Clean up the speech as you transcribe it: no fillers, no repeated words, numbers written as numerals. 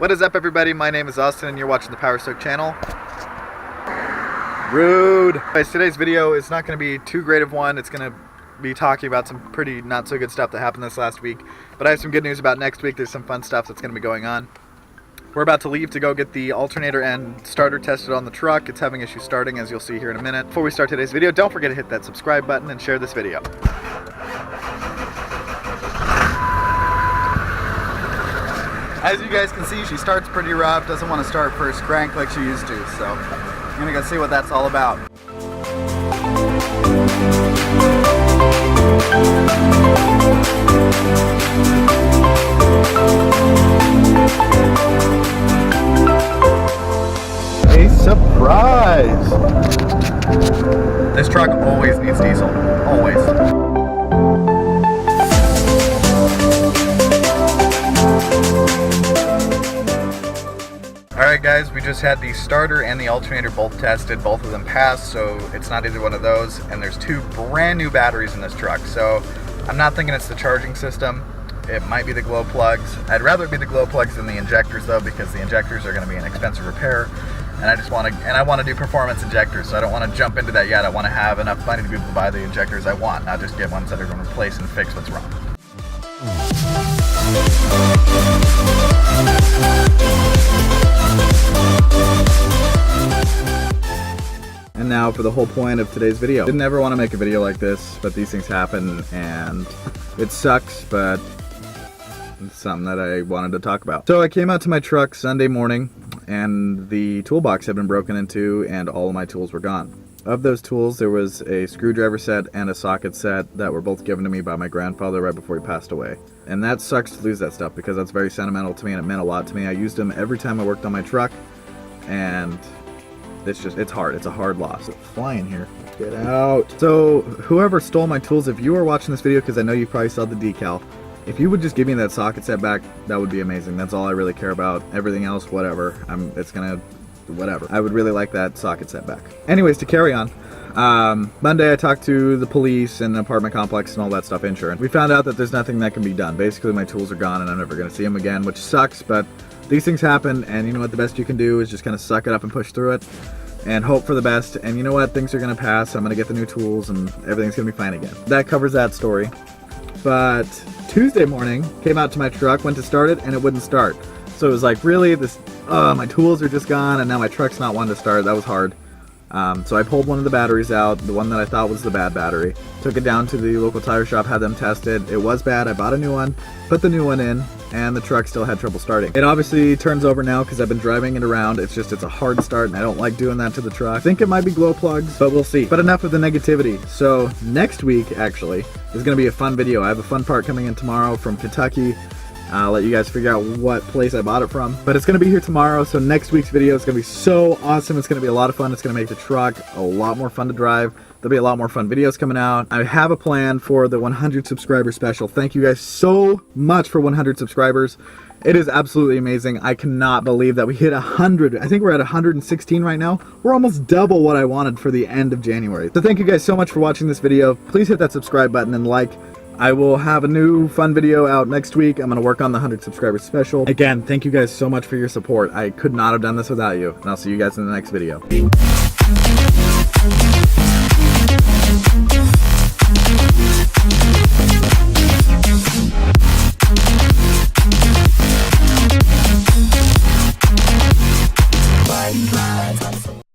What is up, everybody? My name is Austin and you're watching the Power Stoke channel. Rude. Guys, today's video is not going to be too great of one. It's going to be talking about some pretty not so good stuff that happened this last week. But I have some good news about next week. There's some fun stuff that's going to be going on. We're about to leave to go get the alternator and starter tested on the truck. It's having issues starting, as you'll see here in a minute. Before we start today's video, don't forget to hit that subscribe button and share this video. As you guys can see, she starts pretty rough, doesn't want to start first crank like she used to, so I'm gonna go see what that's all about. A surprise! This truck always needs diesel, always. Alright guys, we just had the starter and the alternator both tested. Both of them passed, so it's not either one of those. And there's two brand new batteries in this truck. So I'm not thinking it's the charging system. It might be the glow plugs. I'd rather it be the glow plugs than the injectors though, because the injectors are going to be an expensive repair. And I want to do performance injectors, so I don't want to jump into that yet. I want to have enough money to be able to buy the injectors I want, not just get ones that are going to replace and fix what's wrong. And now for the whole point of today's video. Didn't ever want to make a video like this, but these things happen and it sucks, but it's something that I wanted to talk about. So I came out to my truck Sunday morning and the toolbox had been broken into and all of my tools were gone. Of those tools, there was a screwdriver set and a socket set that were both given to me by my grandfather right before he passed away. And that sucks to lose that stuff because that's very sentimental to me and it meant a lot to me. I used them every time I worked on my truck and it's hard. It's a hard loss. Fly in here. Get out. So whoever stole my tools, if you are watching this video, because I know you probably saw the decal, if you would just give me that socket set back, that would be amazing. That's all I really care about. Everything else, whatever. Whatever. I would really like that socket set back. Anyways, to carry on. Monday I talked to the police and the apartment complex and all that stuff, insurance. We found out that there's nothing that can be done. Basically my tools are gone and I'm never going to see them again, which sucks, but these things happen, and you know what, the best you can do is just kind of suck it up and push through it and hope for the best. And you know what, things are going to pass. I'm going to get the new tools and everything's going to be fine again. That covers that story. But Tuesday morning, came out to my truck, went to start it, and it wouldn't start. So it was like, really, my tools are just gone and now my truck's not one to start. That was hard. So I pulled one of the batteries out, the one that I thought was the bad battery, took it down to the local tire shop, had them tested. It was bad. I bought a new one, put the new one in, and the truck still had trouble starting. It obviously turns over now because I've been driving it around. It's a hard start and I don't like doing that to the truck. I think it might be glow plugs, but we'll see. But enough of the negativity. So next week actually is going to be a fun video. I have a fun part coming in tomorrow from Kentucky. I'll let you guys figure out what place I bought it from. But it's going to be here tomorrow, so next week's video is going to be so awesome. It's going to be a lot of fun. It's going to make the truck a lot more fun to drive. There'll be a lot more fun videos coming out. I have a plan for the 100 subscriber special. Thank you guys so much for 100 subscribers. It is absolutely amazing. I cannot believe that we hit 100. I think we're at 116 right now. We're almost double what I wanted for the end of January. So thank you guys so much for watching this video. Please hit that subscribe button and like. I will have a new fun video out next week. I'm going to work on the 100 subscribers special. Again, thank you guys so much for your support. I could not have done this without you. And I'll see you guys in the next video.